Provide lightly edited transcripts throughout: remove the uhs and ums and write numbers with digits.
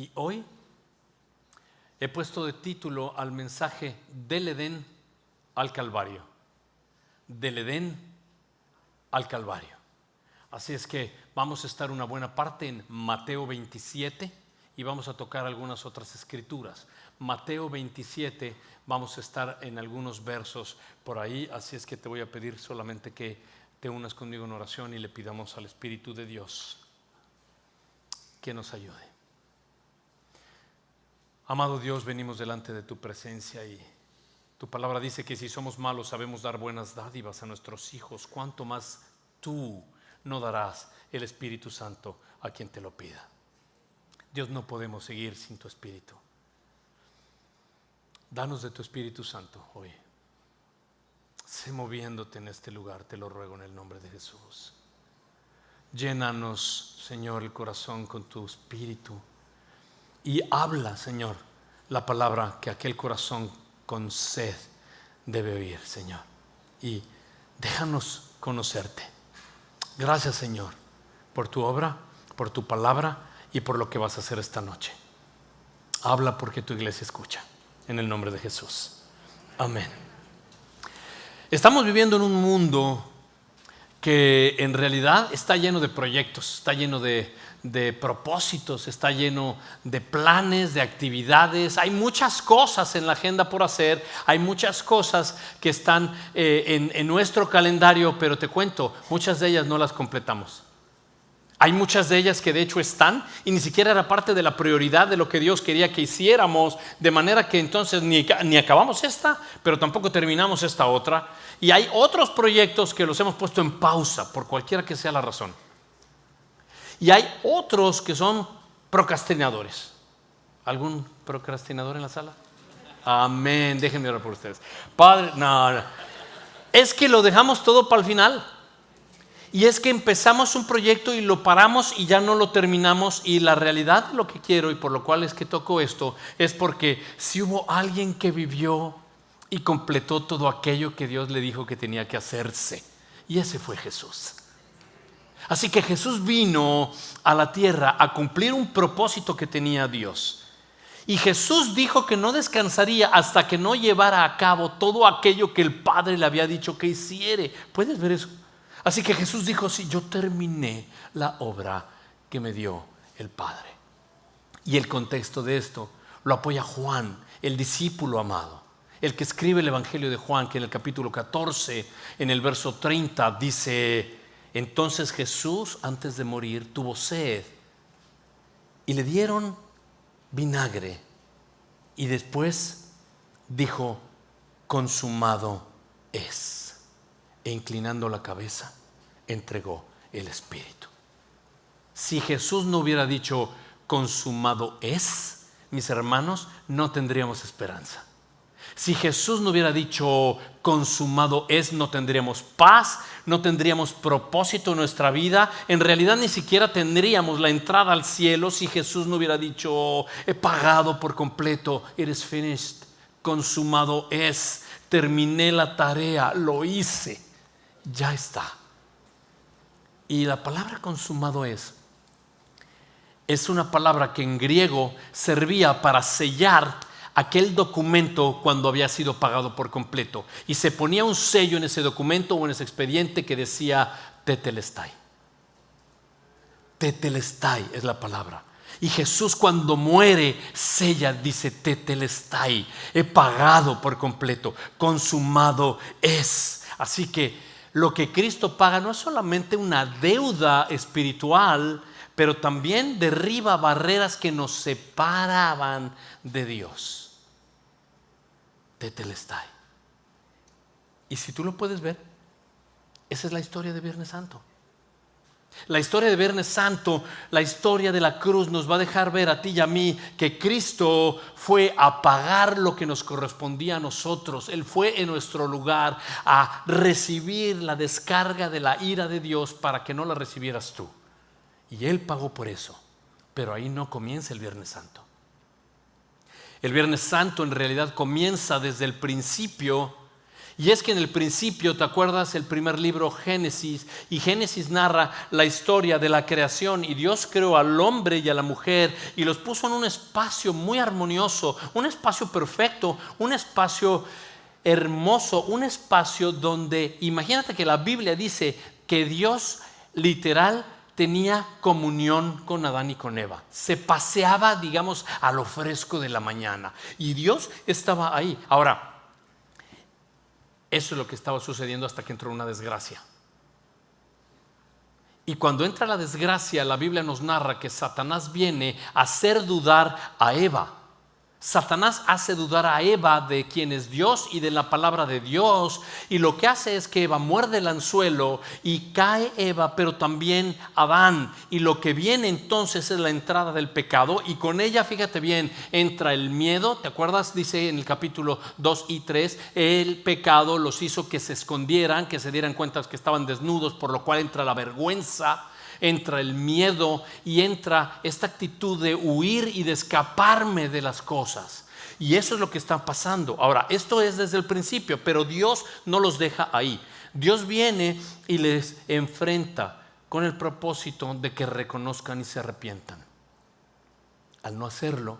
Y hoy he puesto de título al mensaje del Edén al Calvario. Del Edén al Calvario. Así es que vamos a estar una buena parte en Mateo 27 y vamos a tocar algunas otras escrituras. Mateo 27, vamos a estar en algunos versos por ahí, así es que te voy a pedir solamente que te unas conmigo en oración y le pidamos al Espíritu de Dios que nos ayude. Amado Dios, venimos delante de tu presencia y tu palabra dice que si somos malos sabemos dar buenas dádivas a nuestros hijos, cuánto más tú no darás el Espíritu Santo a quien te lo pida. Dios, no podemos seguir sin tu Espíritu. Danos de tu Espíritu Santo hoy. Sé moviéndote en este lugar, te lo ruego en el nombre de Jesús. Llénanos, Señor, el corazón con tu Espíritu y habla, Señor, la palabra que aquel corazón con sed debe oír, Señor. Y déjanos conocerte. Gracias, Señor, por tu obra, por tu palabra y por lo que vas a hacer esta noche. Habla porque tu iglesia escucha. En el nombre de Jesús. Amén. Estamos viviendo en un mundo que en realidad está lleno de proyectos, está lleno de propósitos, está lleno de planes, de actividades. Hay muchas cosas en la agenda por hacer, hay muchas cosas que están en nuestro calendario, pero te cuento, muchas de ellas no las completamos. Hay muchas de ellas que de hecho están y ni siquiera era parte de la prioridad de lo que Dios quería que hiciéramos, de manera que entonces ni acabamos esta, pero tampoco terminamos esta otra. Y hay otros proyectos que los hemos puesto en pausa por cualquiera que sea la razón. Y hay otros que son procrastinadores. ¿Algún procrastinador en la sala? Amén, déjenme orar por ustedes. Padre, no. Es que lo dejamos todo para el final. Y es que empezamos un proyecto y lo paramos y ya no lo terminamos. Y la realidad de lo que quiero y por lo cual es que toco esto es porque si hubo alguien que vivió y completó todo aquello que Dios le dijo que tenía que hacerse, y ese fue Jesús. Así que Jesús vino a la tierra a cumplir un propósito que tenía Dios. Y Jesús dijo que no descansaría hasta que no llevara a cabo todo aquello que el Padre le había dicho que hiciere. ¿Puedes ver eso? Así que Jesús dijo, sí, yo terminé la obra que me dio el Padre. Y el contexto de esto lo apoya Juan, el discípulo amado, el que escribe el Evangelio de Juan, que en el capítulo 14, en el verso 30, dice: entonces Jesús, antes de morir, tuvo sed y le dieron vinagre y después dijo: consumado es. E inclinando la cabeza, entregó el Espíritu. Si Jesús no hubiera dicho consumado es, mis hermanos, no tendríamos esperanza. Si Jesús no hubiera dicho consumado es, no tendríamos paz, no tendríamos propósito en nuestra vida. En realidad ni siquiera tendríamos la entrada al cielo si Jesús no hubiera dicho he pagado por completo, it is finished, consumado es, terminé la tarea, lo hice. Ya está. Y la palabra consumado es una palabra que en griego servía para sellar aquel documento cuando había sido pagado por completo. Y se ponía un sello en ese documento o en ese expediente que decía tetelestai. Tetelestai es la palabra. Y Jesús cuando muere sella, dice tetelestai, he pagado por completo, consumado es. Así que lo que Cristo paga no es solamente una deuda espiritual, pero también derriba barreras que nos separaban de Dios. Tetelestai. Y si tú lo puedes ver, esa es la historia de Viernes Santo. La historia de Viernes Santo, la historia de la cruz nos va a dejar ver a ti y a mí que Cristo fue a pagar lo que nos correspondía a nosotros. Él fue en nuestro lugar a recibir la descarga de la ira de Dios para que no la recibieras tú. Y Él pagó por eso. Pero ahí no comienza el Viernes Santo. El Viernes Santo en realidad comienza desde el principio. Y es que en el principio, ¿te acuerdas? El primer libro, Génesis, y Génesis narra la historia de la creación, y Dios creó al hombre y a la mujer y los puso en un espacio muy armonioso, un espacio perfecto, un espacio hermoso, un espacio donde, imagínate que la Biblia dice que Dios literal tenía comunión con Adán y con Eva. Se paseaba, digamos, a lo fresco de la mañana, y Dios estaba ahí. Ahora, eso es lo que estaba sucediendo hasta que entró una desgracia. Y cuando entra la desgracia, la Biblia nos narra que Satanás viene a hacer dudar a Eva. Satanás hace dudar a Eva de quién es Dios y de la palabra de Dios, y lo que hace es que Eva muerde el anzuelo y cae Eva, pero también Adán, y lo que viene entonces es la entrada del pecado, y con ella, fíjate bien, entra el miedo. ¿Te acuerdas? Dice en el capítulo 2 y 3, el pecado los hizo que se escondieran, que se dieran cuenta que estaban desnudos, por lo cual entra la vergüenza, entra el miedo y entra esta actitud de huir y de escaparme de las cosas. Y eso es lo que está pasando. Ahora, esto es desde el principio, pero Dios no los deja ahí. Dios viene y les enfrenta con el propósito de que reconozcan y se arrepientan. Al no hacerlo,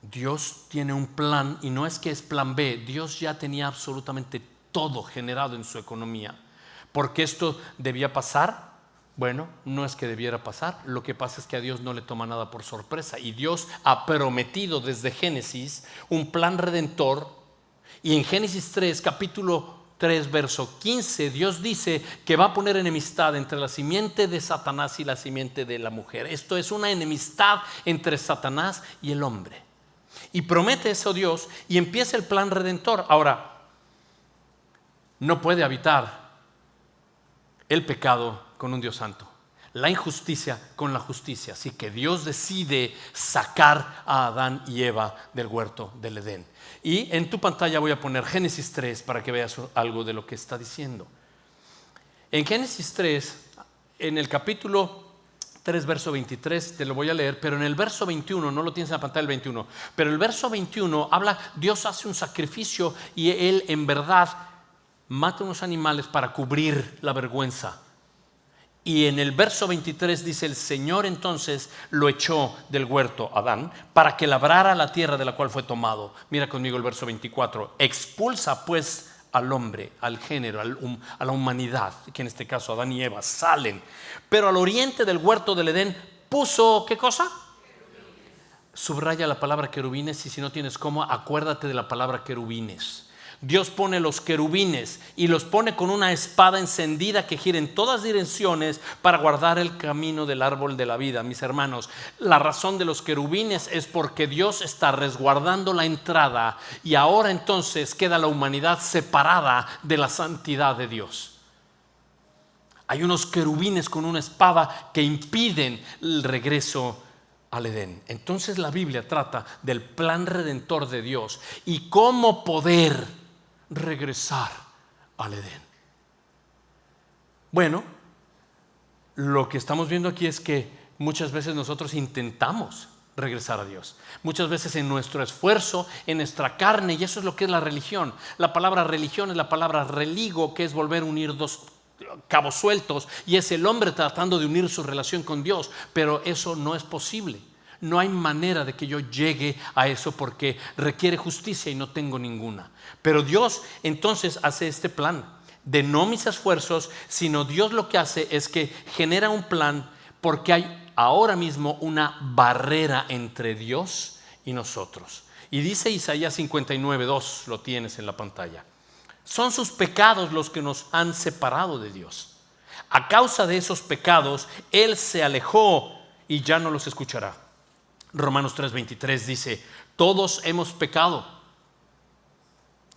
Dios tiene un plan, y no es que es plan B. Dios ya tenía absolutamente todo generado en su economía. ¿Por qué esto debía pasar? Bueno, no es que debiera pasar. Lo que pasa es que a Dios no le toma nada por sorpresa, y Dios ha prometido desde Génesis un plan redentor. Y en Génesis 3, capítulo 3, verso 15, Dios dice que va a poner enemistad entre la simiente de Satanás y la simiente de la mujer. Esto es una enemistad entre Satanás y el hombre. Y promete eso Dios, y empieza el plan redentor. Ahora, no puede habitar el pecado con un Dios santo, la injusticia con la justicia. Así que Dios decide sacar a Adán y Eva del huerto del Edén. Y en tu pantalla voy a poner Génesis 3 para que veas algo de lo que está diciendo. En Génesis 3, en el capítulo 3, verso 23, te lo voy a leer, pero en el verso 21, no lo tienes en la pantalla el 21, pero el verso 21 habla, Dios hace un sacrificio y Él en verdad mata unos animales para cubrir la vergüenza. Y en el verso 23 dice: el Señor entonces lo echó del huerto, Adán, para que labrara la tierra de la cual fue tomado. Mira conmigo el verso 24. Expulsa pues al hombre, al género, a la humanidad, que en este caso Adán y Eva salen. Pero al oriente del huerto del Edén puso, ¿qué cosa? Subraya la palabra querubines, y si no tienes cómo, acuérdate de la palabra querubines. Dios pone los querubines y los pone con una espada encendida que gira en todas direcciones para guardar el camino del árbol de la vida. Mis hermanos, la razón de los querubines es porque Dios está resguardando la entrada, y ahora entonces queda la humanidad separada de la santidad de Dios. Hay unos querubines con una espada que impiden el regreso al Edén. Entonces la Biblia trata del plan redentor de Dios y cómo poder regresar al Edén. Bueno, lo que estamos viendo aquí es que muchas veces nosotros intentamos regresar a Dios, muchas veces en nuestro esfuerzo, en nuestra carne, y eso es lo que es la religión. La palabra religión es la palabra religo, que es volver a unir dos cabos sueltos, y es el hombre tratando de unir su relación con Dios, pero eso no es posible. No hay manera de que yo llegue a eso, porque requiere justicia y no tengo ninguna. Pero Dios entonces hace este plan de no mis esfuerzos, sino Dios lo que hace es que genera un plan, porque hay ahora mismo una barrera entre Dios y nosotros. Y dice Isaías 59:2, lo tienes en la pantalla: son sus pecados los que nos han separado de Dios. A causa de esos pecados Él se alejó y ya no los escuchará. Romanos 3:23 dice: todos hemos pecado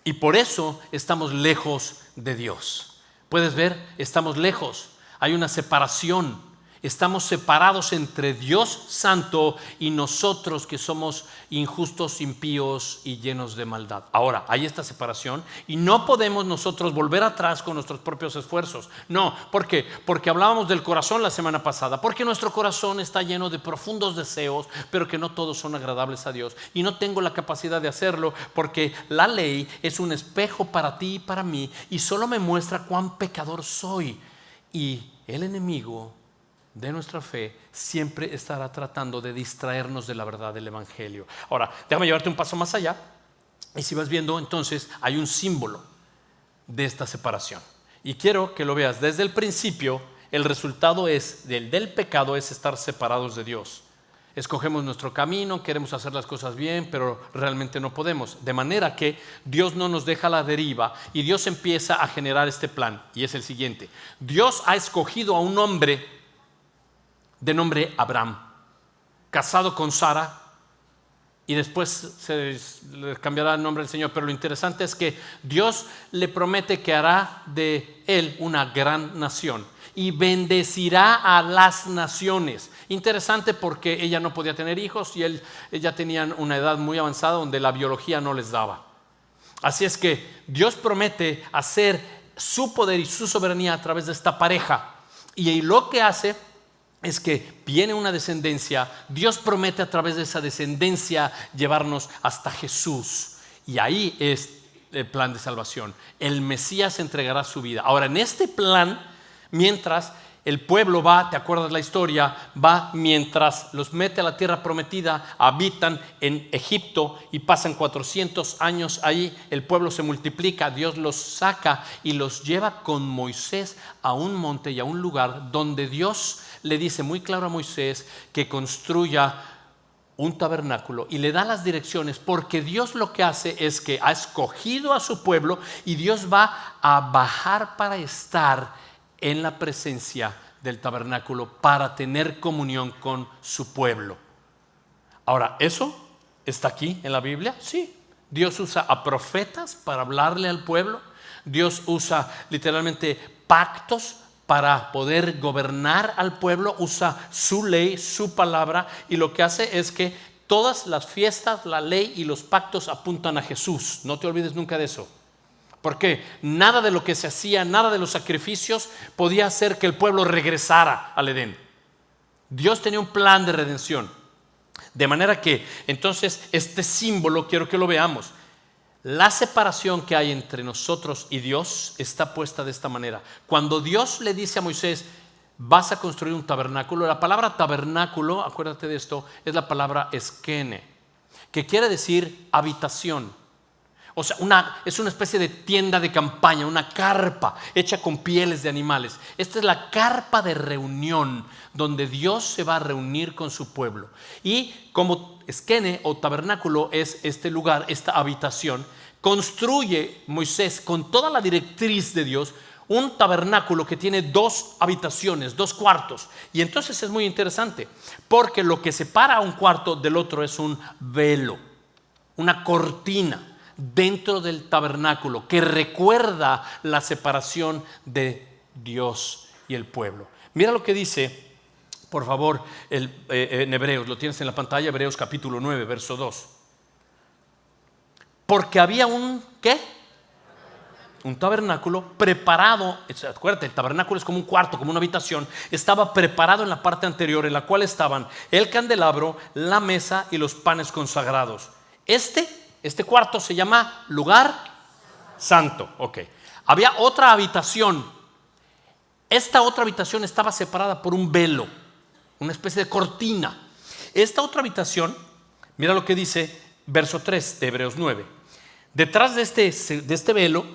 y por eso estamos lejos de Dios. Puedes ver, estamos lejos, hay una separación, Estamos separados entre Dios santo y nosotros que somos injustos, impíos y llenos de maldad. Ahora, hay esta separación y no podemos nosotros volver atrás con nuestros propios esfuerzos. No, ¿por qué? Porque hablábamos del corazón la semana pasada. Porque nuestro corazón está lleno de profundos deseos, pero que no todos son agradables a Dios. Y no tengo la capacidad de hacerlo porque la ley es un espejo para ti y para mí y solo me muestra cuán pecador soy. Y el enemigo de nuestra fe siempre estará tratando de distraernos de la verdad del evangelio. Ahora, déjame llevarte un paso más allá. Y si vas viendo, entonces hay un símbolo de esta separación. Y quiero que lo veas desde el principio. El resultado del pecado es estar separados de Dios. Escogemos nuestro camino, queremos hacer las cosas bien, pero realmente no podemos. De manera que Dios no nos deja a la deriva y Dios empieza a generar este plan. Y es el siguiente: Dios ha escogido a un hombre de nombre Abraham, casado con Sara, y después se le cambiará el nombre del Señor. Pero lo interesante es que Dios le promete que hará de él una gran nación y bendecirá a las naciones. Interesante porque ella no podía tener hijos y ella tenían una edad muy avanzada donde la biología no les daba. Así es que Dios promete hacer su poder y su soberanía a través de esta pareja. Y lo que hace es que viene una descendencia. Dios promete a través de esa descendencia llevarnos hasta Jesús. Y ahí es el plan de salvación. El Mesías entregará su vida. Ahora, en este plan, mientras el pueblo va, ¿te acuerdas la historia? Va mientras los mete a la tierra prometida, habitan en Egipto y pasan 400 años ahí. El pueblo se multiplica, Dios los saca y los lleva con Moisés a un monte y a un lugar donde Dios le dice muy claro a Moisés que construya un tabernáculo y le da las direcciones, porque Dios lo que hace es que ha escogido a su pueblo y Dios va a bajar para estar en la presencia del tabernáculo para tener comunión con su pueblo. Ahora, ¿eso está aquí en la Biblia? Sí. Dios usa a profetas para hablarle al pueblo. Dios usa literalmente pactos para poder gobernar al pueblo. Usa su ley, su palabra, y lo que hace es que todas las fiestas, la ley y los pactos apuntan a Jesús. No te olvides nunca de eso. Porque nada de lo que se hacía, nada de los sacrificios podía hacer que el pueblo regresara al Edén. Dios tenía un plan de redención. De manera que entonces este símbolo, quiero que lo veamos. La separación que hay entre nosotros y Dios está puesta de esta manera. Cuando Dios le dice a Moisés: vas a construir un tabernáculo. La palabra tabernáculo, acuérdate de esto, es la palabra eskene, que quiere decir habitación. O sea, es una especie de tienda de campaña, una carpa hecha con pieles de animales. Esta es la carpa de reunión donde Dios se va a reunir con su pueblo. Y como esquene o tabernáculo es este lugar, esta habitación, construye Moisés con toda la directriz de Dios un tabernáculo que tiene 2 habitaciones, 2 cuartos. Y entonces es muy interesante porque lo que separa a un cuarto del otro es un velo, una cortina dentro del tabernáculo que recuerda la separación de Dios y el pueblo. Mira lo que dice, por favor, en Hebreos, lo tienes en la pantalla, Hebreos capítulo 9, verso 2. Porque había ¿qué? Un tabernáculo preparado. Acuérdate, el tabernáculo es como un cuarto, como una habitación. Estaba preparado en la parte anterior, en la cual estaban el candelabro, la mesa y los panes consagrados. Este cuarto se llama lugar santo. Ok. Había otra habitación. Esta otra habitación estaba separada por un velo, una especie de cortina. Esta otra habitación, mira lo que dice verso 3 de Hebreos 9. Detrás de este velo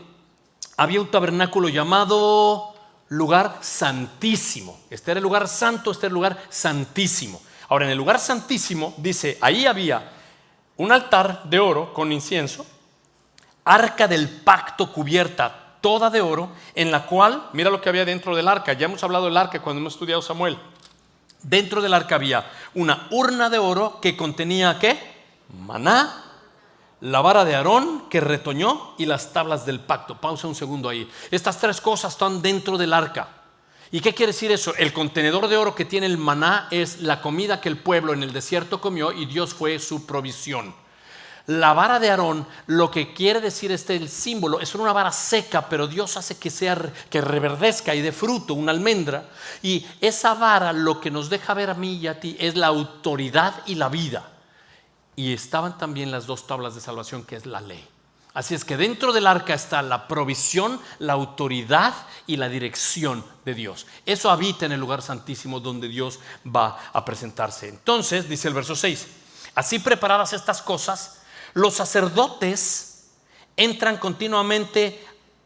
había un tabernáculo llamado lugar santísimo. Este era el lugar santo, este era el lugar santísimo. Ahora, en el lugar santísimo, dice, ahí había un altar de oro con incienso, arca del pacto cubierta toda de oro, en la cual, mira lo que había dentro del arca. Ya hemos hablado del arca cuando hemos estudiado Samuel. Dentro del arca había una urna de oro que contenía ¿qué? Maná, la vara de Aarón que retoñó y las tablas del pacto. Pausa un segundo ahí. Estas 3 cosas están dentro del arca. ¿Y qué quiere decir eso? El contenedor de oro que tiene el maná es la comida que el pueblo en el desierto comió y Dios fue su provisión. La vara de Aarón, lo que quiere decir el símbolo, es una vara seca, pero Dios hace que reverdezca y dé fruto, una almendra. Y esa vara lo que nos deja ver a mí y a ti es la autoridad y la vida. Y estaban también las dos tablas de salvación, que es la ley. Así es que dentro del arca está la provisión, la autoridad y la dirección de Dios. Eso habita en el lugar santísimo donde Dios va a presentarse. Entonces, dice el verso 6, así preparadas estas cosas, los sacerdotes entran continuamente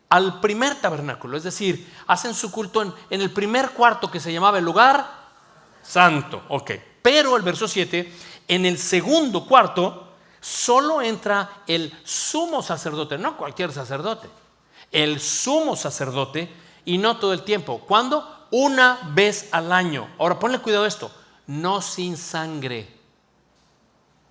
al primer tabernáculo, es decir, hacen su culto en el primer cuarto que se llamaba el lugar santo. Ok, pero el verso 7, en el segundo cuarto solo entra el sumo sacerdote, no cualquier sacerdote, el sumo sacerdote, y no todo el tiempo. ¿Cuándo? Una vez al año. Ahora ponle cuidado a esto, no sin sangre,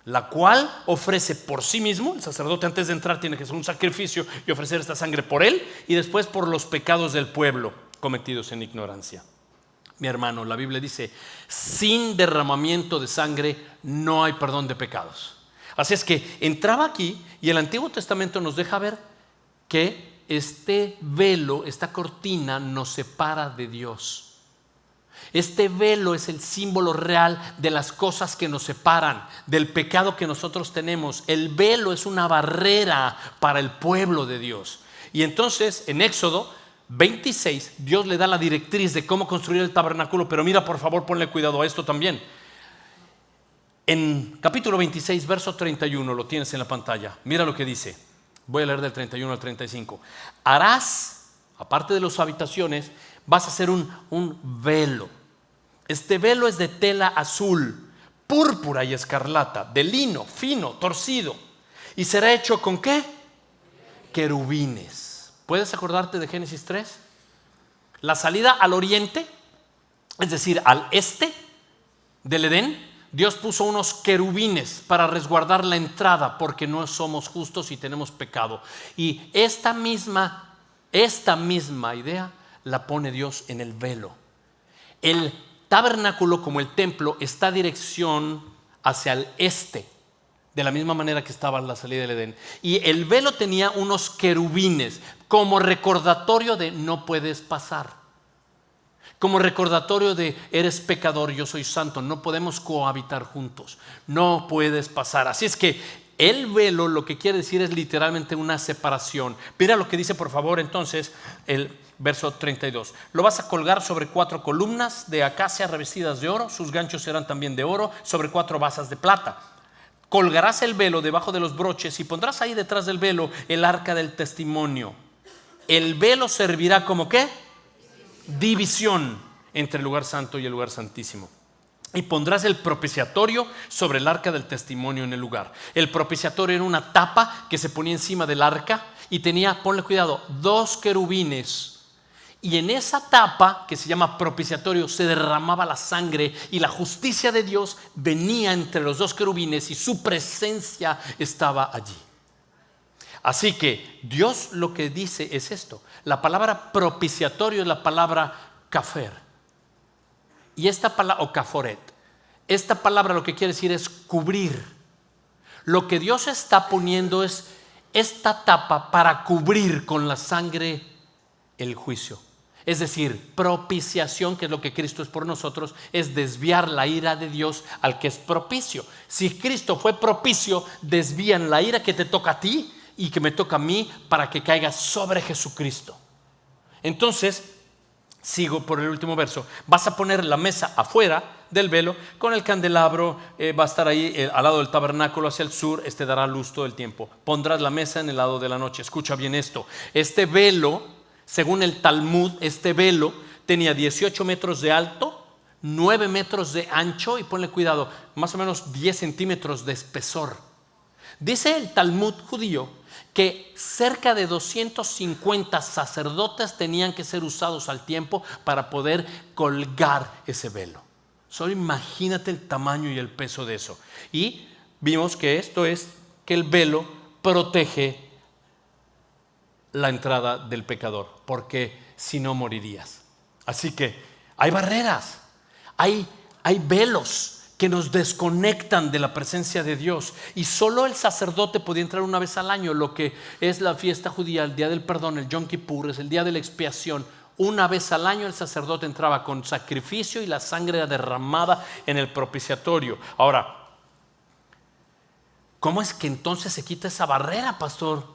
la cual ofrece por sí mismo. El sacerdote antes de entrar tiene que hacer un sacrificio y ofrecer esta sangre por él y después por los pecados del pueblo cometidos en ignorancia. Mi hermano, la Biblia dice, sin derramamiento de sangre no hay perdón de pecados. Así es que entraba aquí y el Antiguo Testamento nos deja ver que este velo, esta cortina nos separa de Dios. Este velo es el símbolo real de las cosas que nos separan, del pecado que nosotros tenemos. El velo es una barrera para el pueblo de Dios. Y entonces en Éxodo 26 Dios le da la directriz de cómo construir el tabernáculo, pero mira, por favor, ponle cuidado a esto también. En capítulo 26, verso 31, lo tienes en la pantalla. Mira lo que dice. Voy a leer del 31 al 35. Harás, aparte de las habitaciones, vas a hacer un velo. Este velo es de tela azul, púrpura y escarlata, de lino fino, torcido. ¿Y será hecho con qué? Querubines. ¿Puedes acordarte de Génesis 3? La salida al oriente, es decir, al este del Edén, Dios puso unos querubines para resguardar la entrada porque no somos justos y tenemos pecado. Y esta misma idea la pone Dios en el velo. El tabernáculo, como el templo, está en dirección hacia el este, de la misma manera que estaba en la salida del Edén. Y el velo tenía unos querubines como recordatorio de no puedes pasar. Como recordatorio de eres pecador, yo soy santo, no podemos cohabitar juntos, no puedes pasar. Así es que el velo lo que quiere decir es literalmente una separación. Mira lo que dice, por favor, entonces el verso 32. Lo vas a colgar sobre 4 columnas de acacia revestidas de oro, sus ganchos serán también de oro, sobre 4 basas de plata. Colgarás el velo debajo de los broches y pondrás ahí detrás del velo el arca del testimonio. El velo servirá como ¿qué? División entre el lugar santo y el lugar santísimo. Y pondrás el propiciatorio sobre el arca del testimonio en el lugar. El propiciatorio era una tapa que se ponía encima del arca y tenía, ponle cuidado, 2 querubines. Y en esa tapa que se llama propiciatorio se derramaba la sangre y la justicia de Dios venía entre los 2 querubines y su presencia estaba allí. Así que Dios lo que dice es esto. La palabra propiciatorio es la palabra kafer. Y esta palabra, o kaforet, esta palabra lo que quiere decir es cubrir. Lo que Dios está poniendo es esta tapa para cubrir con la sangre el juicio. Es decir, propiciación, que es lo que Cristo es por nosotros, es desviar la ira de Dios al que es propicio. Si Cristo fue propicio, desvían la ira que te toca a ti y que me toca a mí para que caiga sobre Jesucristo. Entonces, sigo por el último verso. Vas a poner la mesa afuera del velo con el candelabro, va a estar ahí al lado del tabernáculo hacia el sur, dará luz todo el tiempo. Pondrás la mesa en el lado de la noche. Escucha bien esto. Este velo, según el Talmud, este velo tenía 18 metros de alto, 9 metros de ancho y ponle cuidado, más o menos 10 centímetros de espesor. Dice el Talmud judío que cerca de 250 sacerdotes tenían que ser usados al tiempo para poder colgar ese velo. Solo imagínate el tamaño y el peso de eso. Y vimos que esto es que el velo protege la entrada del pecador, porque si no morirías. Así que hay barreras, hay velos que nos desconectan de la presencia de Dios, y solo el sacerdote podía entrar una vez al año, lo que es la fiesta judía, el día del perdón, el Yom Kippur, es el día de la expiación. Una vez al año el sacerdote entraba con sacrificio y la sangre era derramada en el propiciatorio. Ahora, ¿cómo es que entonces se quita esa barrera, pastor?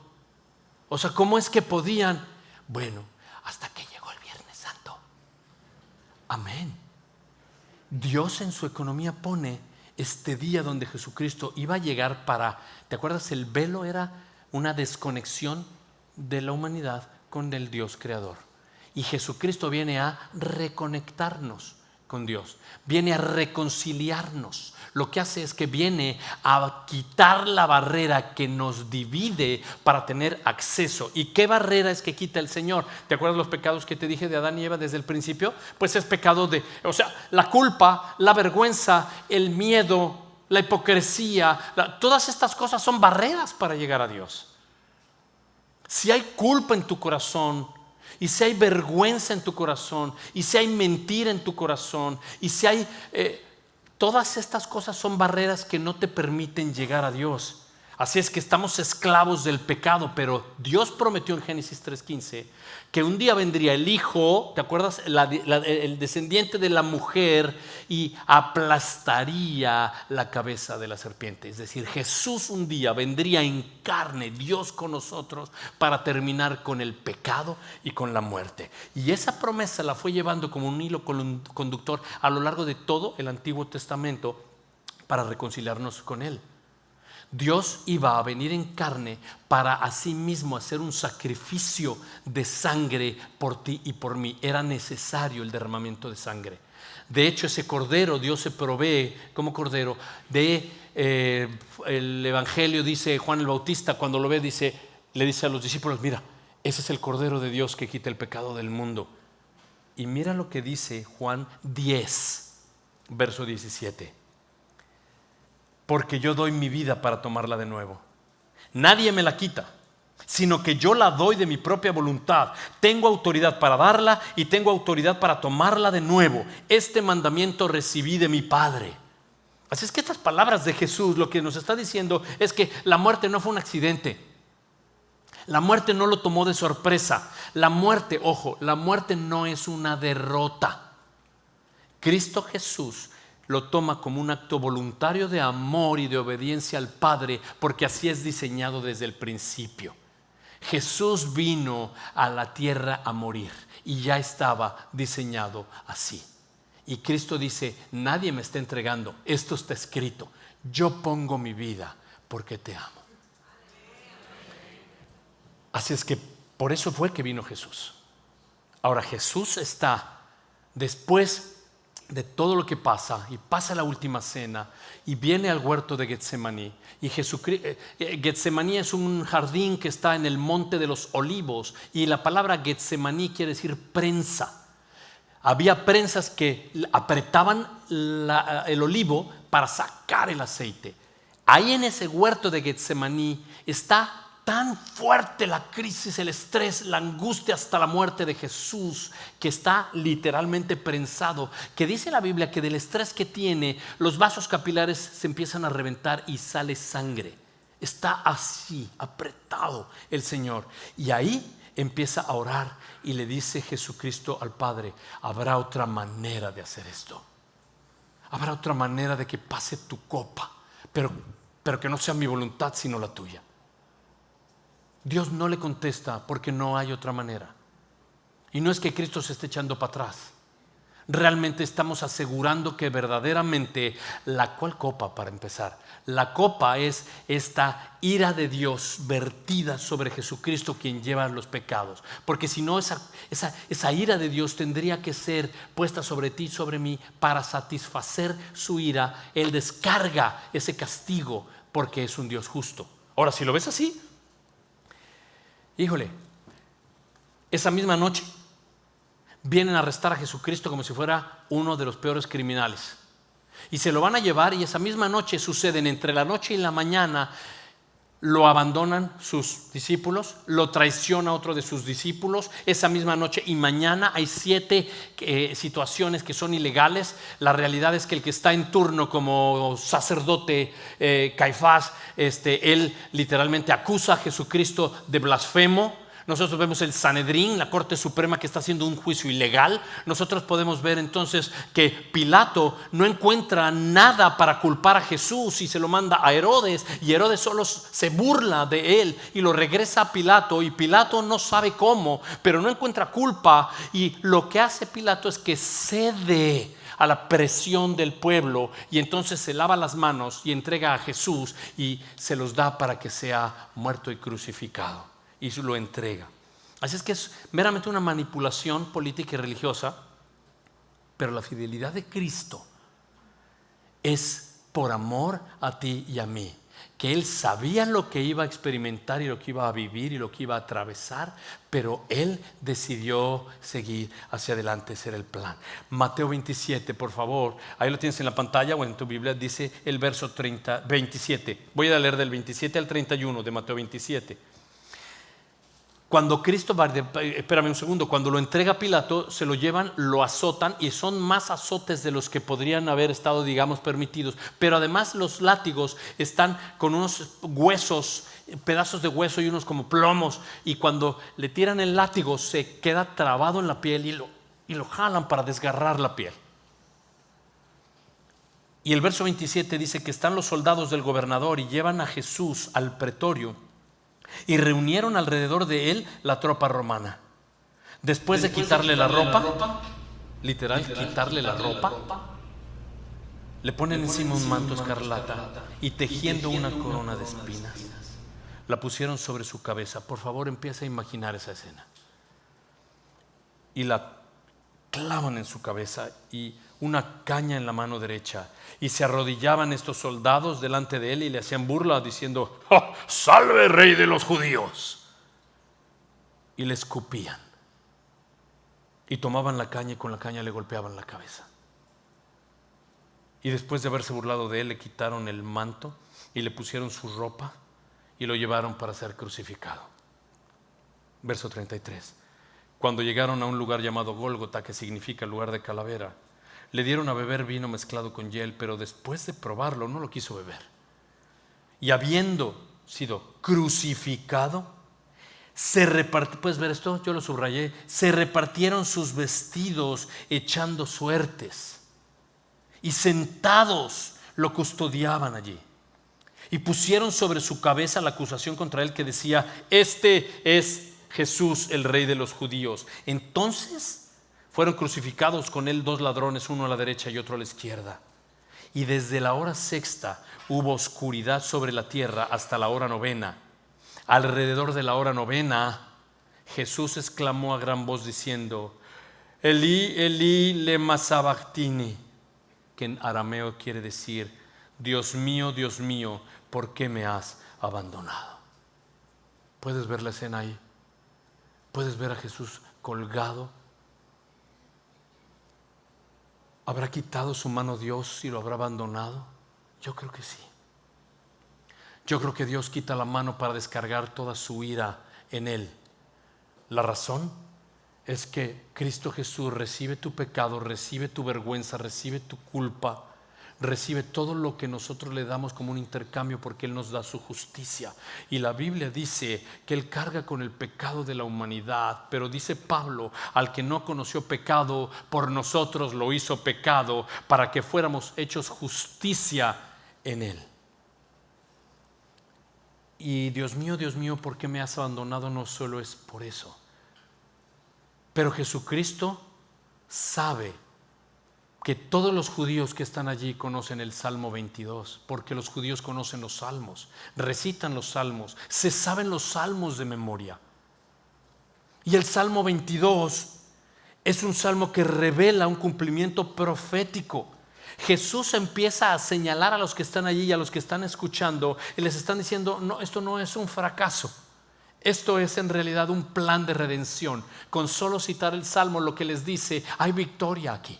O sea, ¿cómo es que podían? Bueno, hasta que llegó el Viernes Santo. Amén. Dios en su economía pone este día donde Jesucristo iba a llegar para, ¿te acuerdas? El velo era una desconexión de la humanidad con el Dios creador. Y Jesucristo viene a reconectarnos con Dios, viene a reconciliarnos. Lo que hace es que viene a quitar la barrera que nos divide para tener acceso. ¿Y qué barrera es que quita el Señor? ¿Te acuerdas los pecados que te dije de Adán y Eva desde el principio? Pues es pecado la culpa, la vergüenza, el miedo, la hipocresía, todas estas cosas son barreras para llegar a Dios. Si hay culpa en tu corazón, y si hay vergüenza en tu corazón, y si hay mentira en tu corazón, y si hay todas estas cosas son barreras que no te permiten llegar a Dios. Así es que estamos esclavos del pecado, pero Dios prometió en Génesis 3:15 que un día vendría el Hijo, ¿te acuerdas? El descendiente de la mujer, y aplastaría la cabeza de la serpiente. Es decir, Jesús un día vendría en carne, Dios con nosotros, para terminar con el pecado y con la muerte. Y esa promesa la fue llevando como un hilo conductor a lo largo de todo el Antiguo Testamento para reconciliarnos con Él. Dios iba a venir en carne para así mismo hacer un sacrificio de sangre por ti y por mí. Era necesario el derramamiento de sangre. De hecho, ese cordero, Dios se provee como cordero. El Evangelio dice, Juan el Bautista cuando lo ve le dice a los discípulos: mira, ese es el cordero de Dios que quita el pecado del mundo. Y mira lo que dice Juan 10, verso 17. Porque yo doy mi vida para tomarla de nuevo. Nadie me la quita, sino que yo la doy de mi propia voluntad. Tengo autoridad para darla y tengo autoridad para tomarla de nuevo. Este mandamiento recibí de mi Padre. Así es que estas palabras de Jesús lo que nos está diciendo es que la muerte no fue un accidente. La muerte no lo tomó de sorpresa. La muerte, ojo, la muerte no es una derrota. Cristo Jesús lo toma como un acto voluntario de amor y de obediencia al Padre, porque así es diseñado desde el principio. Jesús vino a la tierra a morir y ya estaba diseñado así. Y Cristo dice: nadie me está entregando, esto está escrito, yo pongo mi vida porque te amo. Así es que por eso fue que vino Jesús. Ahora Jesús está después de todo lo que pasa, y pasa la última cena y viene al huerto de Getsemaní. Y Getsemaní es un jardín que está en el monte de los olivos, y la palabra Getsemaní quiere decir prensa. Había prensas que apretaban el olivo para sacar el aceite. Ahí en ese huerto de Getsemaní está tan fuerte la crisis, el estrés, la angustia hasta la muerte de Jesús, que está literalmente prensado, que dice la Biblia que del estrés que tiene, los vasos capilares se empiezan a reventar y sale sangre. Está así, apretado el Señor. Y ahí empieza a orar y le dice Jesucristo al Padre: habrá otra manera de hacer esto. Habrá otra manera de que pase tu copa, pero que no sea mi voluntad sino la tuya. Dios no le contesta porque no hay otra manera. Y no es que Cristo se esté echando para atrás. Realmente estamos asegurando que verdaderamente ¿cuál copa para empezar? La copa es esta ira de Dios vertida sobre Jesucristo, quien lleva los pecados. Porque si no, esa ira de Dios tendría que ser puesta sobre ti y sobre mí para satisfacer su ira. Él descarga ese castigo porque es un Dios justo. Ahora, si lo ves así, híjole, esa misma noche vienen a arrestar a Jesucristo como si fuera uno de los peores criminales, y se lo van a llevar, y esa misma noche suceden, entre la noche y la mañana, lo abandonan sus discípulos, lo traiciona otro de sus discípulos esa misma noche, y mañana hay 7 situaciones que son ilegales. La realidad es que el que está en turno como sacerdote, Caifás, él literalmente acusa a Jesucristo de blasfemo. Nosotros vemos el Sanedrín, la Corte Suprema, que está haciendo un juicio ilegal. Nosotros podemos ver entonces que Pilato no encuentra nada para culpar a Jesús y se lo manda a Herodes, y Herodes solo se burla de él y lo regresa a Pilato, y Pilato no sabe cómo, pero no encuentra culpa, y lo que hace Pilato es que cede a la presión del pueblo, y entonces se lava las manos y entrega a Jesús y se los da para que sea muerto y crucificado, y lo entrega. Así es que es meramente una manipulación política y religiosa, pero la fidelidad de Cristo es por amor a ti y a mí, que Él sabía lo que iba a experimentar y lo que iba a vivir y lo que iba a atravesar, pero Él decidió seguir hacia adelante. Ese era el plan. Mateo 27, por favor, ahí lo tienes en la pantalla o en tu Biblia, dice el verso 27. Voy a leer del 27 al 31 de Mateo 27. Cuando Cristo va, espérame un segundo, cuando lo entrega a Pilato, se lo llevan, lo azotan, y son más azotes de los que podrían haber estado, digamos, permitidos. Pero además los látigos están con unos huesos, pedazos de hueso y unos como plomos, y cuando le tiran el látigo se queda trabado en la piel y lo jalan para desgarrar la piel. Y el verso 27 dice que están los soldados del gobernador y llevan a Jesús al pretorio, y reunieron alrededor de él la tropa romana. Después de quitarle la ropa, literal, quitarle la ropa, le ponen encima un manto escarlata y tejiendo una corona de espinas, la pusieron sobre su cabeza. Por favor, empieza a imaginar esa escena. Y la clavan en su cabeza y una caña en la mano derecha, y se arrodillaban estos soldados delante de él y le hacían burla diciendo: ¡Oh, salve, rey de los judíos! Y le escupían y tomaban la caña y con la caña le golpeaban la cabeza. Y después de haberse burlado de él, le quitaron el manto y le pusieron su ropa y lo llevaron para ser crucificado. Verso 33. Cuando llegaron a un lugar llamado Gólgota, que significa lugar de calavera, le dieron a beber vino mezclado con hiel, pero después de probarlo no lo quiso beber. Y habiendo sido crucificado, se repartió, puedes ver esto, yo lo subrayé, se repartieron sus vestidos echando suertes, y sentados lo custodiaban allí. Y pusieron sobre su cabeza la acusación contra él que decía: este es Jesús, el rey de los judíos. Entonces fueron crucificados con él 2 ladrones, uno a la derecha y otro a la izquierda. Y desde la hora 6 hubo oscuridad sobre la tierra hasta la hora 9. Alrededor de la hora 9, Jesús exclamó a gran voz diciendo: Elí, Elí, lema sabactini, que en arameo quiere decir: Dios mío, ¿por qué me has abandonado? ¿Puedes ver la escena ahí? ¿Puedes ver a Jesús colgado? ¿Habrá quitado su mano Dios y lo habrá abandonado? Yo creo que sí. Yo creo que Dios quita la mano para descargar toda su ira en él. La razón es que Cristo Jesús recibe tu pecado, recibe tu vergüenza, recibe tu culpa, recibe todo lo que nosotros le damos como un intercambio, porque Él nos da su justicia. Y la Biblia dice que Él carga con el pecado de la humanidad, pero dice Pablo: al que no conoció pecado, por nosotros lo hizo pecado, para que fuéramos hechos justicia en Él. Y Dios mío, ¿por qué me has abandonado? No solo es por eso, pero Jesucristo sabe que todos los judíos que están allí conocen el Salmo 22, porque los judíos conocen los salmos, recitan los salmos, se saben los salmos de memoria. Y el Salmo 22 es un salmo que revela un cumplimiento profético. Jesús empieza a señalar a los que están allí y a los que están escuchando, y les están diciendo: no, esto no es un fracaso. Esto es en realidad un plan de redención. Con solo citar el salmo, lo que les dice: hay victoria aquí.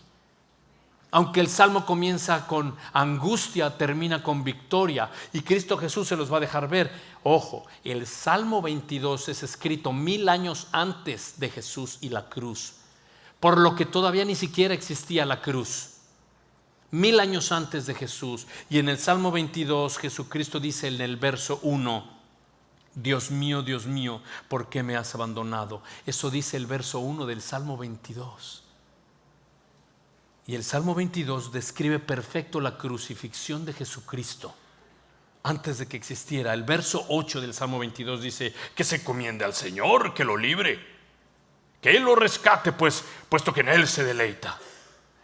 Aunque el Salmo comienza con angustia, termina con victoria. Y Cristo Jesús se los va a dejar ver. Ojo, el Salmo 22 es escrito 1000 años antes de Jesús y la cruz. Por lo que todavía ni siquiera existía la cruz. 1000 años antes de Jesús. Y en el Salmo 22 Jesucristo dice en el verso 1: Dios mío, ¿por qué me has abandonado? Eso dice el verso 1 del Salmo 22. Y el Salmo 22 describe perfecto la crucifixión de Jesucristo antes de que existiera. El verso 8 del Salmo 22 dice: que se encomiende al Señor, que lo libre, que Él lo rescate, puesto que en Él se deleita.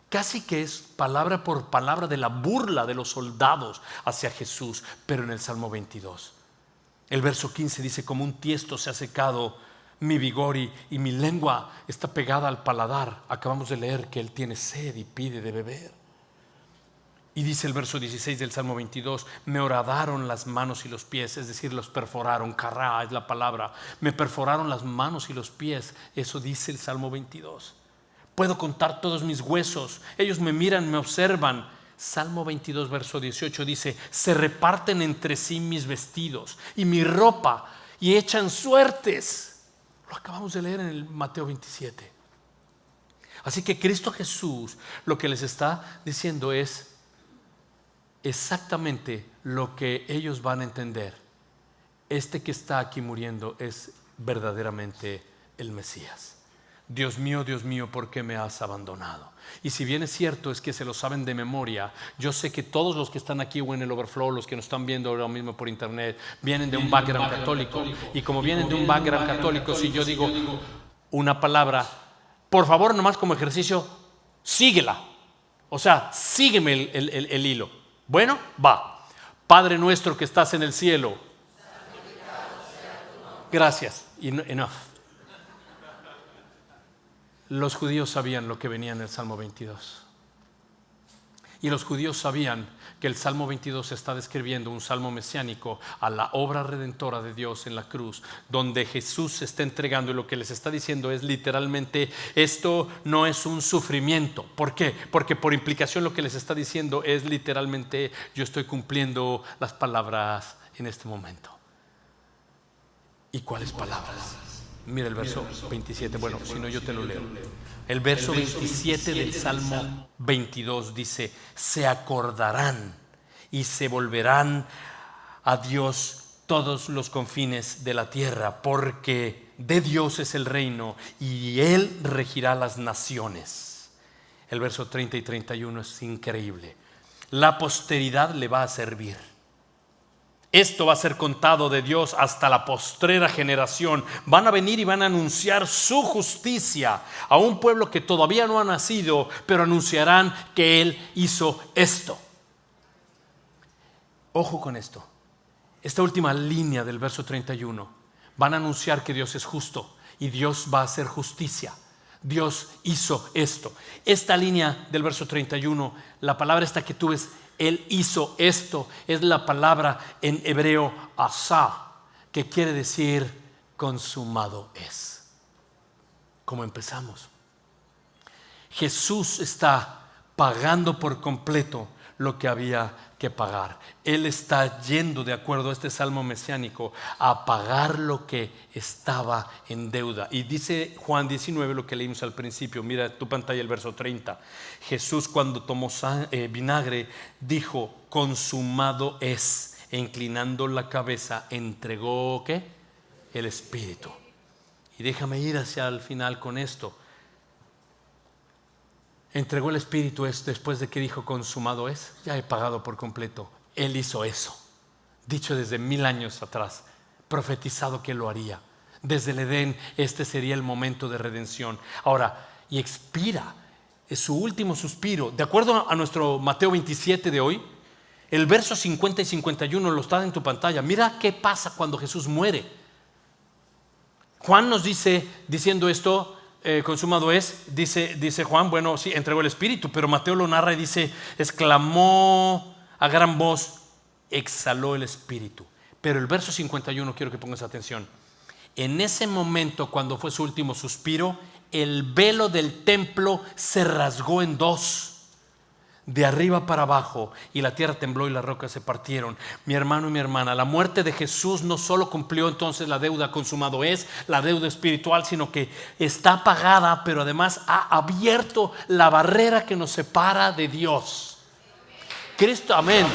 Casi que es palabra por palabra de la burla de los soldados hacia Jesús, pero en el Salmo 22. El verso 15 dice: como un tiesto se ha secado mi vigor y mi lengua está pegada al paladar. Acabamos de leer que Él tiene sed y pide de beber. Y dice el verso 16 del Salmo 22: me horadaron las manos y los pies, es decir, los perforaron. Carrá es la palabra. Me perforaron las manos y los pies. Eso dice el Salmo 22. Puedo contar todos mis huesos. Ellos me miran, me observan. Salmo 22 verso 18 dice: se reparten entre sí mis vestidos y mi ropa y echan suertes. Lo acabamos de leer en el Mateo 27. Así que Cristo Jesús lo que les está diciendo es exactamente lo que ellos van a entender. Este que está aquí muriendo es verdaderamente el Mesías. Dios mío, ¿por qué me has abandonado? Y si bien es cierto es que se lo saben de memoria, yo sé que todos los que están aquí o en el Overflow, los que nos están viendo ahora mismo por internet, vienen de un background católico. Y como vienen de un background católico, si yo digo una palabra, por favor, nomás como ejercicio, síguela. O sea, sígueme el hilo. Bueno, va. Padre nuestro que estás en el cielo. Gracias. Enough. Los judíos sabían lo que venía en el Salmo 22. Y los judíos sabían que el Salmo 22 está describiendo un salmo mesiánico a la obra redentora de Dios en la cruz, donde Jesús se está entregando, y lo que les está diciendo es literalmente: esto no es un sufrimiento. ¿Por qué? Porque por implicación lo que les está diciendo es literalmente: yo estoy cumpliendo las palabras en este momento. ¿Y cuáles palabras? Mira el verso 27, bueno, si no yo te lo leo. El verso 27 del Salmo 22 dice: se acordarán y se volverán a Dios todos los confines de la tierra, porque de Dios es el reino y Él regirá las naciones. El verso 30 y 31 es increíble. La posteridad le va a servir. Esto va a ser contado de Dios hasta la postrera generación. Van a venir y van a anunciar su justicia a un pueblo que todavía no ha nacido, pero anunciarán que Él hizo esto. Ojo con esto. Esta última línea del verso 31. Van a anunciar que Dios es justo y Dios va a hacer justicia. Dios hizo esto. Esta línea del verso 31, la palabra esta que tú ves, Él hizo esto, es la palabra en hebreo asá, que quiere decir consumado es. Como empezamos, Jesús está pagando por completo lo que había que pagar. Él está yendo, de acuerdo a este salmo mesiánico, a pagar lo que estaba en deuda. Y dice Juan 19 lo que leímos al principio. Mira tu pantalla el verso 30. Jesús, cuando tomó vinagre, dijo: consumado es, e inclinando la cabeza entregó ¿qué? El Espíritu. Y déjame ir hacia el final con esto. Entregó el Espíritu es después de que dijo consumado es. Ya he pagado por completo. Él hizo eso, dicho desde 1000 años atrás, profetizado que lo haría. Desde el Edén este sería el momento de redención. Ahora, y expira, es su último suspiro. De acuerdo a nuestro Mateo 27 de hoy, el verso 50 y 51 lo está en tu pantalla. Mira qué pasa cuando Jesús muere. Juan nos dice, diciendo esto, consumado es, dice Juan, bueno, sí, entregó el Espíritu, pero Mateo lo narra y dice: exclamó a gran voz, exhaló el Espíritu. Pero el verso 51, quiero que pongas atención. En ese momento, cuando fue su último suspiro, el velo del templo se rasgó en dos. de arriba para abajo, y la tierra tembló y las rocas se partieron. Mi hermano y mi hermana, la muerte de Jesús no solo cumplió entonces la deuda, consumado es la deuda espiritual, sino que está pagada, pero además ha abierto la barrera que nos separa de Dios. Cristo, amén.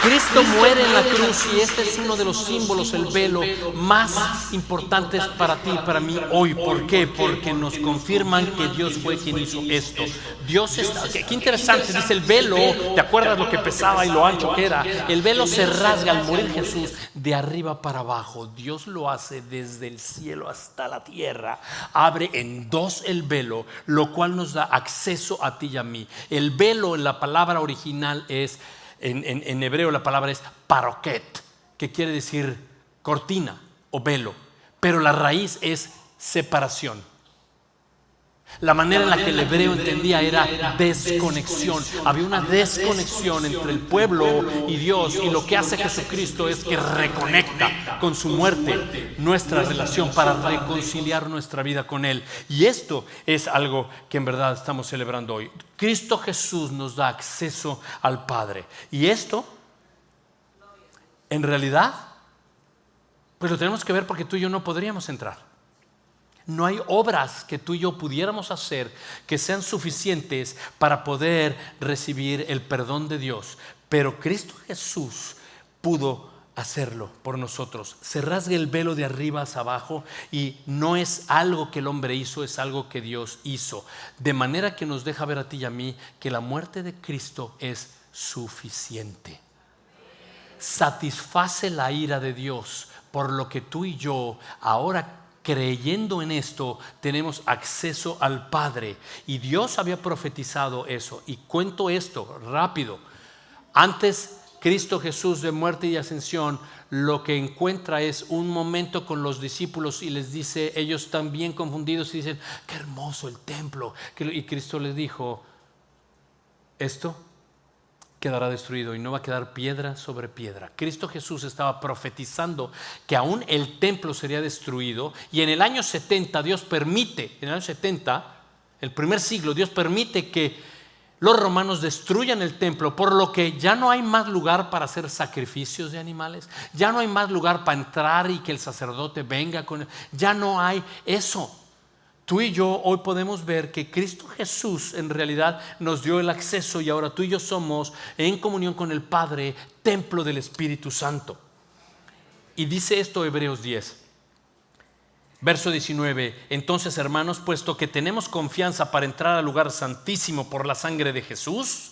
Cristo muere en la cruz, y este es uno de los símbolos, el velo más importantes para ti y para mí hoy. ¿Por qué? Porque nos confirman que Dios fue quien hizo esto. Dios está, qué interesante, dice el velo, ¿te acuerdas lo que pesaba y lo ancho que era? El velo se rasga al morir Jesús de arriba para abajo. Dios lo hace desde el cielo hasta la tierra. Abre en dos el velo, lo cual nos da acceso a ti y a mí. El velo en la palabra original es, en hebreo la palabra es paroquet, que quiere decir cortina o velo, pero la raíz es separación. La manera en la que el hebreo entendía era desconexión. Había una desconexión entre el pueblo y Dios, y lo que hace Jesucristo es que reconecta con su muerte nuestra relación para reconciliar nuestra vida con Él. Y esto es algo que en verdad estamos celebrando hoy. Cristo Jesús nos da acceso al Padre, y esto en realidad pues lo tenemos que ver, porque tú y yo no podríamos entrar. No hay obras que tú y yo pudiéramos hacer que sean suficientes para poder recibir el perdón de Dios, pero Cristo Jesús pudo hacerlo por nosotros. Se rasga el velo de arriba hacia abajo, y no es algo que el hombre hizo, es algo que Dios hizo, de manera que nos deja ver a ti y a mí que la muerte de Cristo es suficiente. Satisface la ira de Dios, por lo que tú y yo ahora, creyendo en esto, tenemos acceso al Padre. Y Dios había profetizado eso. Y cuento esto rápido. Antes Cristo Jesús de muerte y ascensión, lo que encuentra es un momento con los discípulos, y les dice, ellos están bien confundidos y dicen, qué hermoso el templo. Y Cristo les dijo, esto quedará destruido y no va a quedar piedra sobre piedra. Cristo Jesús estaba profetizando que aún el templo sería destruido, y en el año 70 Dios permite, en el año 70, el primer siglo, Dios permite que los romanos destruyan el templo, por lo que ya no hay más lugar para hacer sacrificios de animales, ya no hay más lugar para entrar y que el sacerdote venga con él, ya no hay eso. Tú y yo hoy podemos ver que Cristo Jesús en realidad nos dio el acceso, y ahora tú y yo somos en comunión con el Padre, templo del Espíritu Santo. Y dice esto Hebreos 10, verso 19: entonces, hermanos, puesto que tenemos confianza para entrar al lugar santísimo por la sangre de Jesús.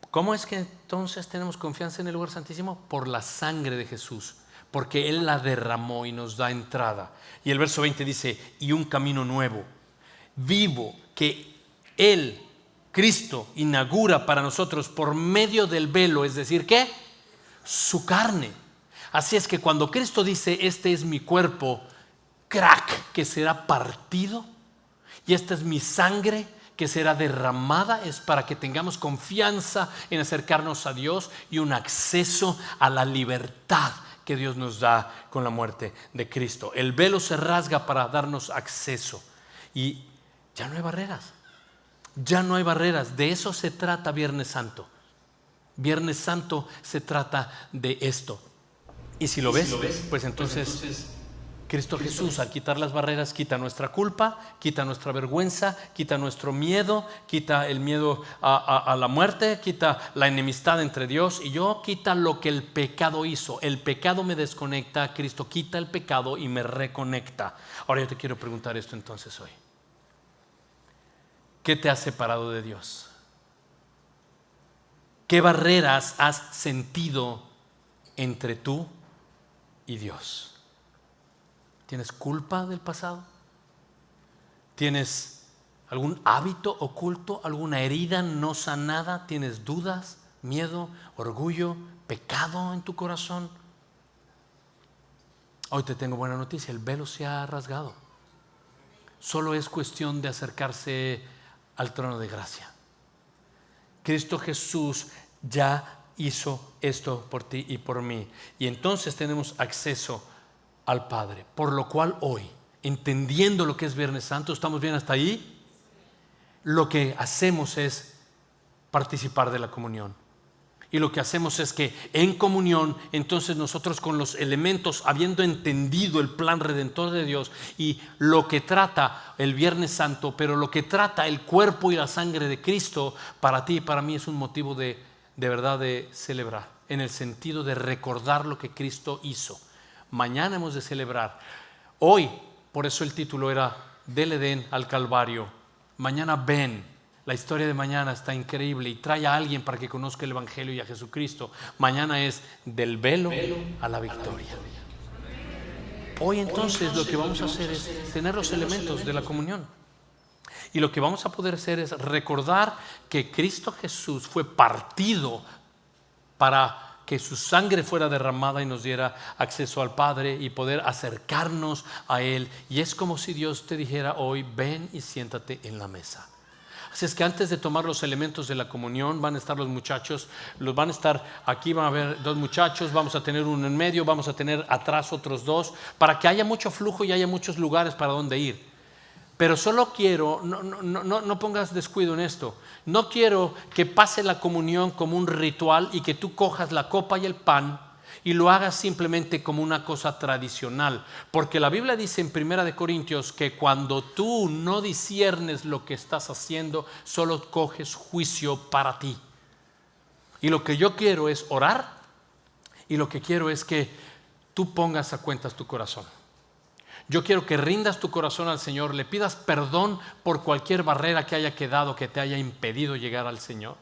¿Cómo es que entonces tenemos confianza en el lugar santísimo? Por la sangre de Jesús, porque Él la derramó y nos da entrada. Y el verso 20 dice, y un camino nuevo, vivo, que Él, Cristo, inaugura para nosotros por medio del velo, es decir, ¿qué? Su carne. Así es que cuando Cristo dice, este es mi cuerpo, crack, que será partido, y esta es mi sangre que será derramada, es para que tengamos confianza en acercarnos a Dios y un acceso a la libertad que Dios nos da con la muerte de Cristo. El velo se rasga para darnos acceso, y ya no hay barreras. Ya no hay barreras. De eso se trata Viernes Santo. Viernes Santo se trata de esto. Y si lo ves, pues entonces Cristo Jesús, al quitar las barreras, quita nuestra culpa, quita nuestra vergüenza, quita nuestro miedo, quita el miedo a la muerte, quita la enemistad entre Dios y yo, quita lo que el pecado hizo. El pecado me desconecta, Cristo quita el pecado y me reconecta. Ahora yo te quiero preguntar esto entonces hoy. ¿Qué te ha separado de Dios? ¿Qué barreras has sentido entre tú y Dios? ¿Tienes culpa del pasado? ¿Tienes algún hábito oculto, alguna herida no sanada? ¿Tienes dudas, miedo, orgullo, pecado en tu corazón? Hoy te tengo buena noticia, el velo se ha rasgado. Solo es cuestión de acercarse al trono de gracia. Cristo Jesús ya hizo esto por ti y por mí, y entonces tenemos acceso al Padre, por lo cual hoy entendiendo lo que es Viernes Santo. ¿Estamos bien hasta ahí? Lo que hacemos es participar de la comunión. Y lo que hacemos es que en comunión, entonces nosotros con los elementos, habiendo entendido el plan redentor de Dios y lo que trata el Viernes Santo, pero lo que trata el cuerpo y la sangre de Cristo, para ti y para mí es un motivo de verdad de celebrar, en el sentido de recordar lo que Cristo hizo. Mañana hemos de celebrar. Hoy, por eso el título era Del Edén al Calvario. Mañana ven. La historia de mañana está increíble y trae a alguien para que conozca el Evangelio y a Jesucristo. Mañana es del velo a la victoria. Hoy entonces lo que vamos a hacer es tener los elementos de la comunión. Y lo que vamos a poder hacer es recordar que Cristo Jesús fue partido para que su sangre fuera derramada y nos diera acceso al Padre y poder acercarnos a Él. Y es como si Dios te dijera hoy, ven y siéntate en la mesa. Así es que antes de tomar los elementos de la comunión van a estar los muchachos, van a estar aquí, van a haber dos muchachos, vamos a tener uno en medio, vamos a tener atrás otros dos, para que haya mucho flujo y haya muchos lugares para donde ir. Pero solo quiero, no pongas descuido en esto, no quiero que pase la comunión como un ritual y que tú cojas la copa y el pan y lo hagas simplemente como una cosa tradicional, porque la Biblia dice en 1 Corintios que cuando tú no disciernes lo que estás haciendo, solo coges juicio para ti. Y lo que yo quiero es orar, y lo que quiero es que tú pongas a cuentas tu corazón. Yo quiero que rindas tu corazón al Señor, le pidas perdón por cualquier barrera que haya quedado, que te haya impedido llegar al Señor,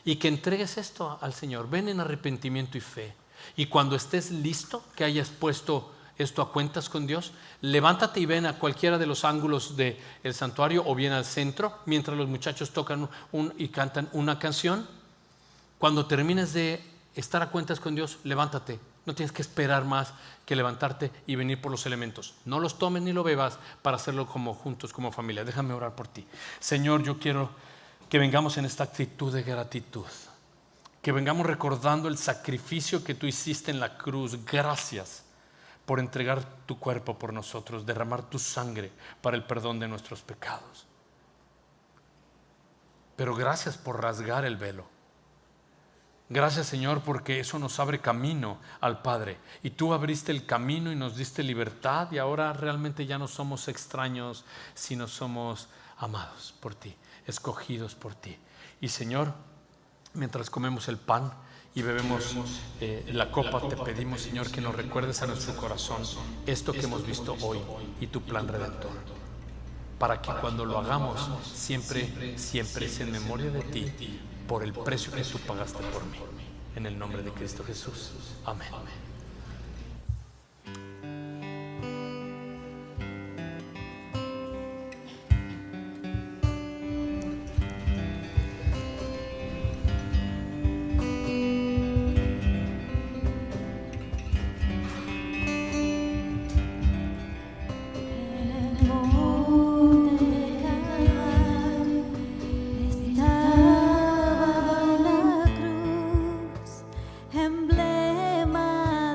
y que entregues esto al Señor. Ven en arrepentimiento y fe. Y cuando estés listo, que hayas puesto esto a cuentas con Dios, levántate y ven a cualquiera de los ángulos del santuario o bien al centro, mientras los muchachos tocan y cantan una canción. Cuando termines de estar a cuentas con Dios, levántate. No tienes que esperar más que levantarte y venir por los elementos. No los tomes ni lo bebas para hacerlo como juntos, como familia. Déjame orar por ti. Señor, yo quiero que vengamos en esta actitud de gratitud. Que vengamos recordando el sacrificio que tú hiciste en la cruz. Gracias por entregar tu cuerpo por nosotros, derramar tu sangre para el perdón de nuestros pecados. Pero gracias por rasgar el velo. Gracias, Señor, porque eso nos abre camino al Padre. Y tú abriste el camino y nos diste libertad, y ahora realmente ya no somos extraños, sino somos amados por ti, escogidos por ti. Y Señor, mientras comemos el pan y bebemos la copa, te pedimos, Señor, que nos recuerdes a nuestro corazón esto que hemos visto hoy y tu plan redentor, para que cuando lo hagamos siempre es en memoria de ti, por el precio que tú pagaste por mí. En el nombre de Cristo Jesús. Amén. Emblema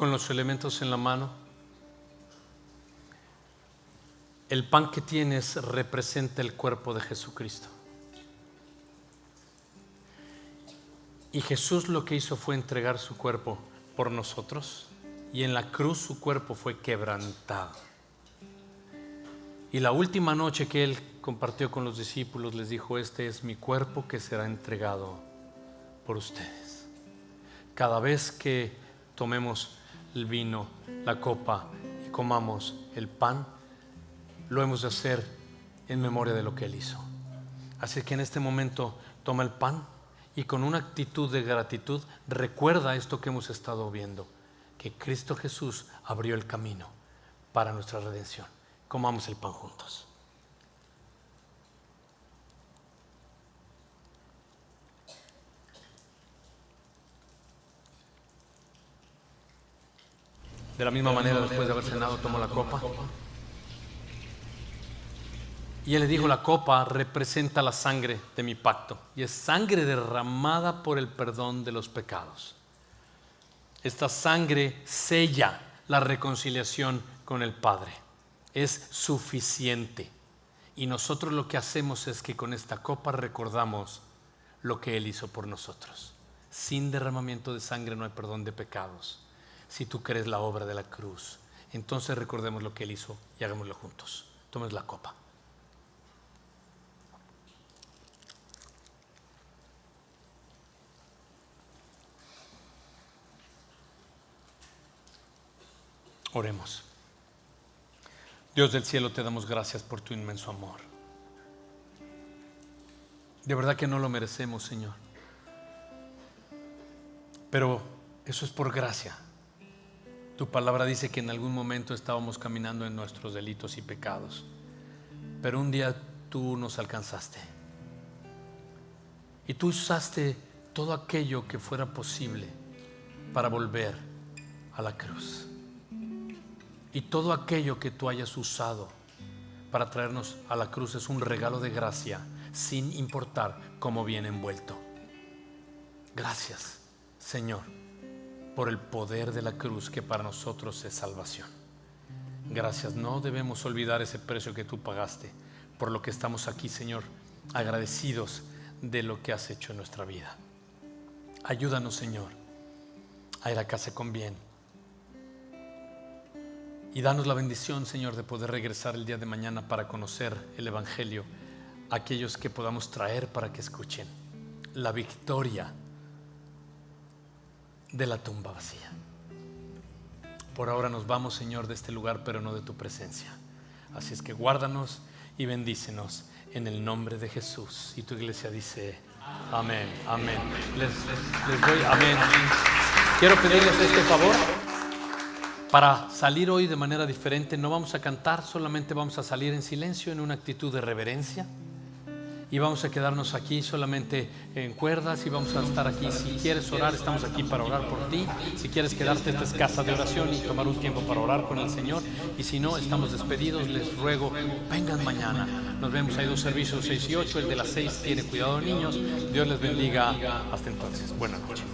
con los elementos en la mano. El pan que tienes representa el cuerpo de Jesucristo. Y Jesús lo que hizo fue entregar su cuerpo por nosotros, y en la cruz su cuerpo fue quebrantado. Y la última noche que Él compartió con los discípulos les dijo: este es mi cuerpo que será entregado por ustedes. Cada vez que tomemos el vino, la copa y comamos el pan, lo hemos de hacer en memoria de lo que Él hizo. Así que en este momento toma el pan y con una actitud de gratitud recuerda esto que hemos estado viendo, que Cristo Jesús abrió el camino para nuestra redención. Comamos el pan juntos. De la misma manera, después de haber cenado, tomó la copa. Y Él le dijo: la copa representa la sangre de mi pacto, y es sangre derramada por el perdón de los pecados. Esta sangre sella la reconciliación con el Padre. Es suficiente. Y nosotros lo que hacemos es que con esta copa recordamos lo que Él hizo por nosotros. Sin derramamiento de sangre no hay perdón de pecados. Si tú crees la obra de la cruz, entonces recordemos lo que Él hizo y hagámoslo juntos. Tomes la copa. Oremos. Dios del cielo, te damos gracias por tu inmenso amor. De verdad que no lo merecemos, Señor, pero eso es por gracia. Tu palabra dice que en algún momento estábamos caminando en nuestros delitos y pecados, pero un día tú nos alcanzaste y tú usaste todo aquello que fuera posible para volver a la cruz. Y todo aquello que tú hayas usado para traernos a la cruz es un regalo de gracia, sin importar cómo viene envuelto. Gracias, Señor, por el poder de la cruz que para nosotros es salvación. Gracias, no debemos olvidar ese precio que tú pagaste, por lo que estamos aquí, Señor, agradecidos de lo que has hecho en nuestra vida. Ayúdanos, Señor, a ir a casa con bien. Y danos la bendición, Señor, de poder regresar el día de mañana para conocer el Evangelio a aquellos que podamos traer para que escuchen la victoria de la tumba vacía. Por ahora nos vamos, Señor, de este lugar, pero no de tu presencia. Así es que guárdanos y bendícenos en el nombre de Jesús. Y tu iglesia dice: amén, amén. Les doy amén. Quiero pedirles este favor. Para salir hoy de manera diferente, no vamos a cantar, solamente vamos a salir en silencio, en una actitud de reverencia, y vamos a quedarnos aquí solamente en cuerdas, y vamos a estar aquí. Si quieres orar, estamos aquí para orar por ti. Si quieres quedarte, esta es casa de oración y tomar un tiempo para orar con el Señor. Y si no, estamos despedidos. Les ruego, vengan mañana. Nos vemos. Hay 2 servicios, 6 y 8. El de las 6 tiene cuidado, niños. Dios les bendiga. Hasta entonces. Buenas noches.